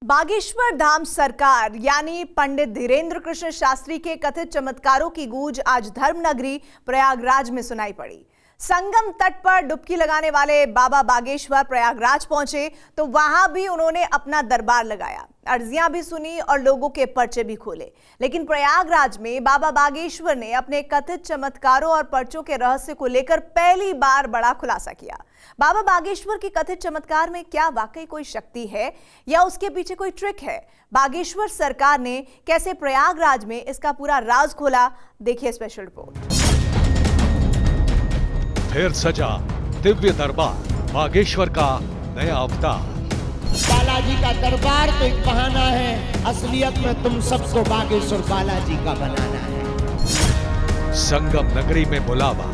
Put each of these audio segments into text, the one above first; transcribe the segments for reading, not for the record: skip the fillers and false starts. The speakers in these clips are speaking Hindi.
बागेश्वर धाम सरकार यानी पंडित धीरेन्द्र कृष्ण शास्त्री के कथित चमत्कारों की गूंज आज धर्म नगरी प्रयागराज में सुनाई पड़ी। संगम तट पर डुबकी लगाने वाले बाबा बागेश्वर प्रयागराज पहुंचे तो वहां भी उन्होंने अपना दरबार लगाया, अर्जियां भी सुनी और लोगों के पर्चे भी खोले। लेकिन प्रयागराज में बाबा बागेश्वर ने अपने कथित चमत्कारों और पर्चों के रहस्य को लेकर पहली बार बड़ा खुलासा किया। बाबा बागेश्वर की कथित चमत्कार में क्या वाकई कोई शक्ति है या उसके पीछे कोई ट्रिक है? बागेश्वर सरकार ने कैसे प्रयागराज में इसका पूरा राज खोला, देखिए स्पेशल रिपोर्ट। फिर सजा दिव्य दरबार, बागेश्वर का नया अवतार। बालाजी का दरबार तो एक बहाना है, असलियत में तुम सबको बागेश्वर बालाजी का बनाना है। संगम नगरी में बुलावा,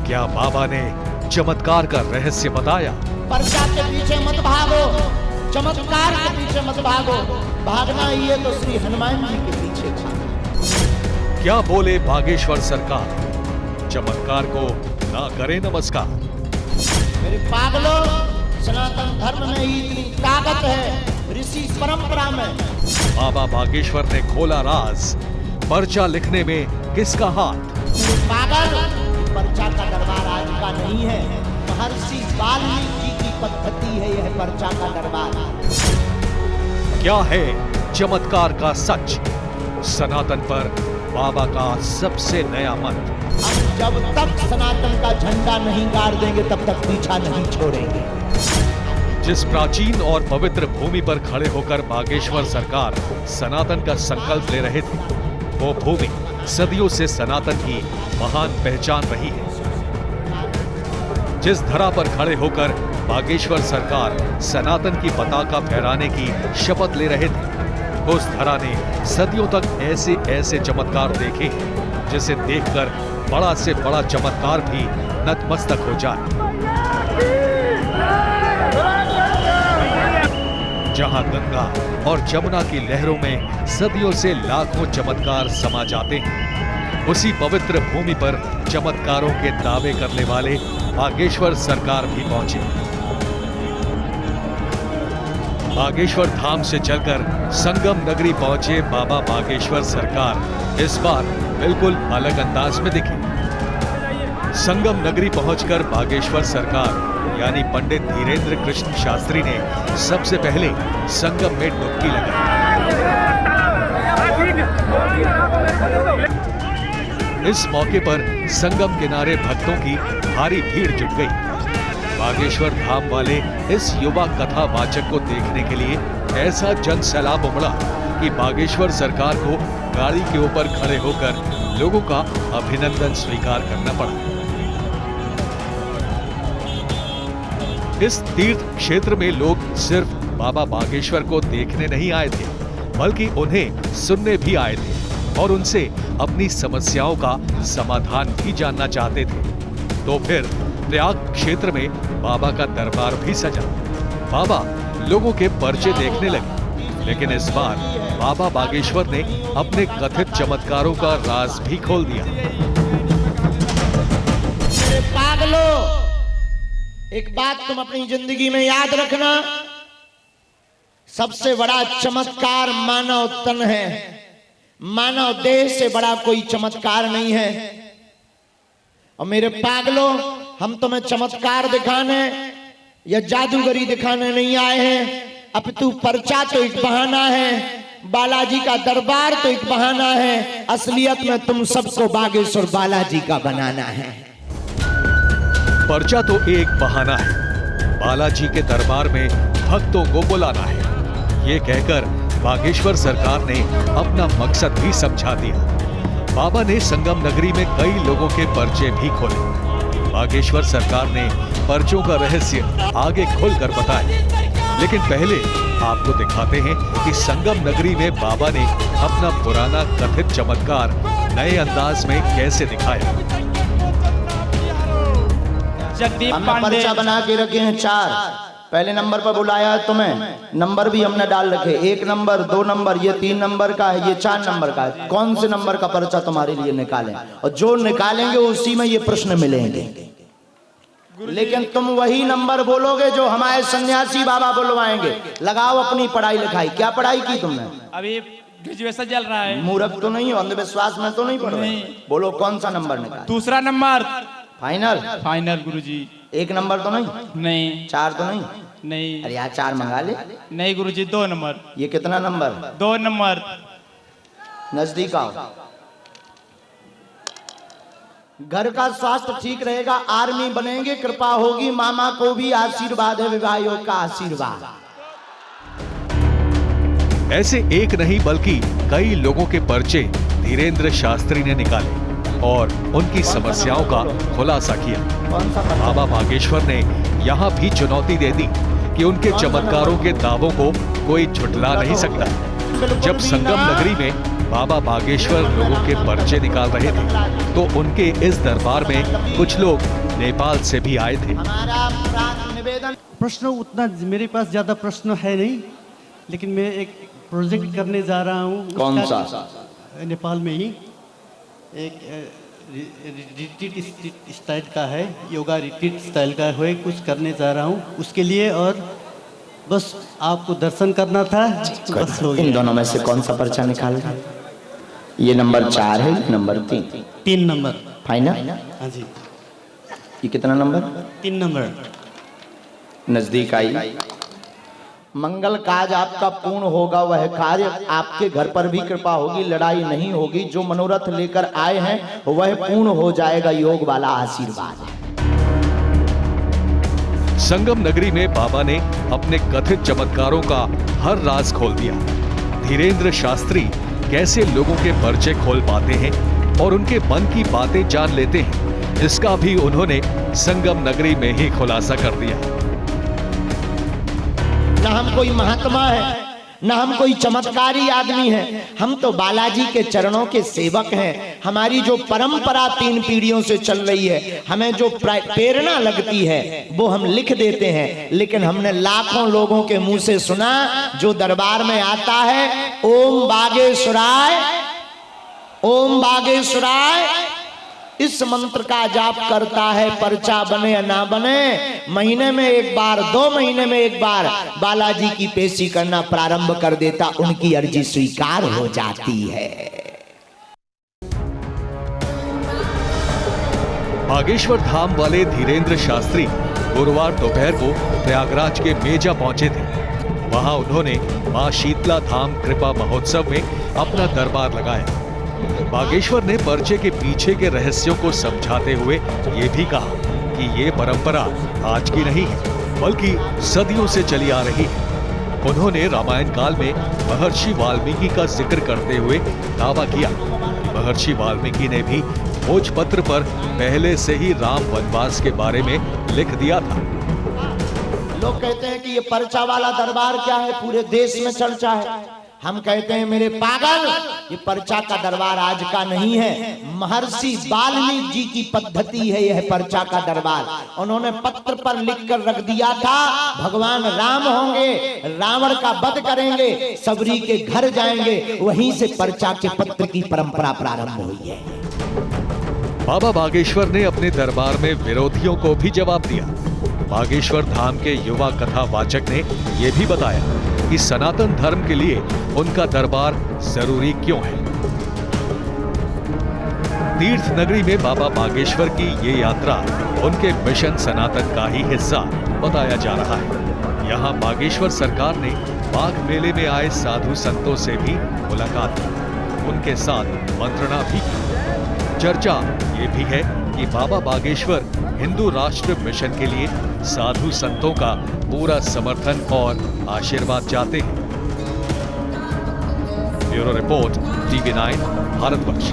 क्या बाबा ने चमत्कार का रहस्य बताया? पर्चा के पीछे मत भागो, चमत्कार के पीछे मत भागो, भागना ही है तो श्री हनुमान जी के पीछे भागो। क्या बोले बागेश्वर सरकार? चमत्कार को ना करे नमस्कार। मेरे पागलों, सनातन धर्म में ही इतनी ताकत है, ऋषि परंपरा में। बाबा बागेश्वर ने खोला राज, पर्चा लिखने में किसका हाथ? मेरे पागल, पर्चा का दरबार आज का नहीं है, महर्षि वाल्मीकि जी की पद्धति है यह पर्चा का दरबार। क्या है चमत्कार का सच? सनातन पर बाबा का सबसे नया मंत्र। हम जब तक सनातन का झंडा नहीं गाड़ देंगे तब तक पीछा नहीं छोड़ेंगे। जिस प्राचीन और पवित्र भूमि पर खड़े होकर बागेश्वर सरकार सनातन का संकल्प ले रहे थे, वो भूमि सदियों से सनातन की महान पहचान रही है। जिस धरा पर खड़े होकर बागेश्वर सरकार सनातन की पताका फहराने की शपथ ले रहे थे, उस धरा ने सदियों तक ऐसे ऐसे चमत्कार देखे जिसे देखकर बड़ा से बड़ा चमत्कार भी नतमस्तक हो जाए। जहां गंगा और जमुना की लहरों में सदियों से लाखों चमत्कार समा जाते हैं, उसी पवित्र भूमि पर चमत्कारों के दावे करने वाले बागेश्वर सरकार भी पहुंचे। बागेश्वर धाम से चलकर संगम नगरी पहुंचे बाबा बागेश्वर सरकार इस बार बिल्कुल अलग अंदाज में दिखे। संगम नगरी पहुंचकर बागेश्वर सरकार यानी पंडित धीरेन्द्र कृष्ण शास्त्री ने सबसे पहले संगम में डुबकी लगाई। इस मौके पर संगम किनारे भक्तों की भारी भीड़ जुट गई। बागेश्वर धाम वाले इस युवा कथा वाचक को देखने के लिए ऐसा जन सैलाब उमड़ा कि बागेश्वर सरकार को गाड़ी के ऊपर खड़े होकर लोगों का अभिनंदन स्वीकार करना पड़ा। इस तीर्थ क्षेत्र में लोग सिर्फ बाबा बागेश्वर को देखने नहीं आए थे, बल्कि उन्हें सुनने भी आए थे और उनसे अपनी समस्याओं का समाधान भी जानना चाहते थे। तो फिर प्रयाग क्षेत्र में बाबा का दरबार भी सजा। बाबा लोगों के पर्चे देखने लगे, लेकिन इस बार बाबा बागेश्वर ने अपने कथित चमत्कारों का राज भी खोल दिया। मेरे पागलों, एक बात तुम अपनी जिंदगी में याद रखना, सबसे बड़ा चमत्कार मानव तन है, मानव देह से बड़ा कोई चमत्कार नहीं है। और मेरे पागलों, हम तुम्हें चमत्कार दिखाने या जादूगरी दिखाने नहीं आए हैं, अपितु पर्चा तो एक बहाना है, बालाजी का दरबार तो एक बहाना है, असलियत में तुम सबको बागेश्वर बालाजी का बनाना है। पर्चा तो एक बहाना है, बालाजी के दरबार में भक्तों को बुलाना है, ये कहकर बागेश्वर सरकार ने अपना मकसद भी समझा दिया। बाबा ने संगम नगरी में कई लोगों के पर्चे भी खोले। बागेश्वर सरकार ने पर्चों का रहस्य आगे खुलकर बताया, लेकिन पहले आपको दिखाते हैं कि संगम नगरी में बाबा ने अपना पुराना कथित चमत्कार नए अंदाज में कैसे दिखाया। हमने पर्चा बना के रखे हैं 4, पहले नंबर पर बुलाया है तुम्हें, नंबर भी हमने डाल रखे, 1 नंबर, 2 नंबर, ये 3 नंबर का है, ये 4 नंबर का है। कौन से नंबर का पर्चा तुम्हारे लिए निकालें, और जो निकालेंगे उसी में ये प्रश्न मिलेंगे। लेकिन तुम वही नंबर बोलोगे जो हमारे सन्यासी बाबा बुलवाएंगे। लगाओ अपनी पढ़ाई लिखाई। क्या पढ़ाई की तुमने? अभी ग्रेजुएशन चल रहा है। मूर्ख तो नहीं हो, अंधविश्वास में तो नहीं पढ़ रहे? बोलो कौन सा नंबर निकाल? दूसरा नंबर। फाइनल? फाइनल गुरुजी। एक नंबर तो नहीं? नहीं। 4 तो नहीं? नहीं। अरे यार 4 मंगा ले। नहीं गुरुजी, 2 नंबर। ये कितना नंबर? 2 नंबर। नजदीक आओ। घर का स्वास्थ्य ठीक रहेगा, आर्मी बनेंगे, कृपा होगी, मामा को भी आशीर्वाद है, विवाह योग का आशीर्वाद। ऐसे एक नहीं बल्कि कई लोगों के पर्चे धीरेंद्र शास्त्री ने निकाले और उनकी समस्याओं का खुलासा किया। बाबा बागेश्वर ने यहाँ भी चुनौती दे दी कि उनके चमत्कारों के दावों को कोई झुठला नहीं सकता। जब संगम नगरी में बाबा बागेश्वर लोगों के पर्चे निकाल रहे थे तो उनके इस दरबार में कुछ लोग नेपाल से भी आए थे। प्रश्न उतना मेरे पास ज्यादा प्रश्न है नहीं, लेकिन मैं एक प्रोजेक्ट करने जा रहा हूँ। कौन सा? नेपाल में ही एक रिट्रीट स्टाइल का है, योगा रिट्रीट स्टाइल का है, कुछ करने जा रहा हूँ उसके लिए। और बस आपको दर्शन करना था, बस हो गया। इन दोनों में से कौन सा पर्चा निकाल? ये नंबर 4 है, नंबर 3? 3 नंबर। फाइनल? हाँ जी। ये कितना नंबर? 3 नंबर। नजदीक आई। मंगल काज आपका पूर्ण होगा, वह कार्य आपके घर पर भी कृपा होगी, लड़ाई नहीं होगी, जो मनोरथ लेकर आए हैं वह पूर्ण हो जाएगा, योग वाला आशीर्वाद है। संगम नगरी में बाबा ने अपने कथित चमत्कारों का हर राज खोल दिया। धीरेंद्र शास्त्री कैसे लोगों के पर्चे खोल पाते हैं और उनके मन की बातें जान लेते हैं, इसका भी उन्होंने संगम नगरी में ही खुलासा कर दिया। ना हम कोई महात्मा है, ना हम कोई चमत्कारी आदमी है, हम तो बालाजी के चरणों के सेवक हैं। हमारी जो परंपरा 3 पीढ़ियों से चल रही है, हमें जो प्रेरणा लगती है वो हम लिख देते हैं। लेकिन हमने लाखों लोगों के मुंह से सुना, जो दरबार में आता है ओम बागेश्वराय, ओम बागेश्वराय इस मंत्र का जाप करता है, पर्चा बने या ना बने, महीने में एक बार, 2 महीने में एक बार बालाजी की पेशी करना प्रारंभ कर देता, उनकी अर्जी स्वीकार हो जाती है। बागेश्वर धाम वाले धीरेंद्र शास्त्री गुरुवार दोपहर को प्रयागराज के मेजा पहुंचे थे। वहां उन्होंने मां शीतला धाम कृपा महोत्सव में अपना दरबार लगाया। बागेश्वर ने पर्चे के पीछे के रहस्यों को समझाते हुए ये भी कहा कि ये परंपरा आज की नहीं है, बल्कि सदियों से चली आ रही है। उन्होंने रामायण काल में महर्षि वाल्मीकि का जिक्र करते हुए दावा किया कि महर्षि वाल्मीकि ने भी भोजपत्र पर पहले से ही राम वनवास के बारे में लिख दिया था। लोग कहते हैं कि ये पर्चा वाला दरबार क्या है, पूरे देश में चर्चा है। हम कहते हैं मेरे पागल, ये पर्चा का दरबार आज का नहीं है, महर्षि वाल्मीकि जी की पद्धति है यह पर्चा का दरबार। उन्होंने पत्र पर लिखकर रख दिया था, भगवान राम होंगे, रावण का वध करेंगे, सबरी के घर जाएंगे, वहीं से पर्चा के पत्र की परंपरा प्रारंभ हुई है। बाबा बागेश्वर ने अपने दरबार में विरोधियों को भी जवाब दिया। बागेश्वर धाम के युवा कथावाचक ने यह भी बताया कि सनातन धर्म के लिए उनका दरबार जरूरी क्यों है। तीर्थ नगरी में बाबा बागेश्वर की ये यात्रा उनके मिशन सनातन का ही हिस्सा बताया जा रहा है। यहाँ बागेश्वर सरकार ने माघ मेले में आए साधु संतों से भी मुलाकात की, उनके साथ मंत्रणा भी की। चर्चा ये भी है कि बाबा बागेश्वर हिंदू राष्ट्र मिशन के लिए साधु संतों का पूरा समर्थन और आशीर्वाद चाहते हैं। Bureau report, TV9, Bharatvarsh.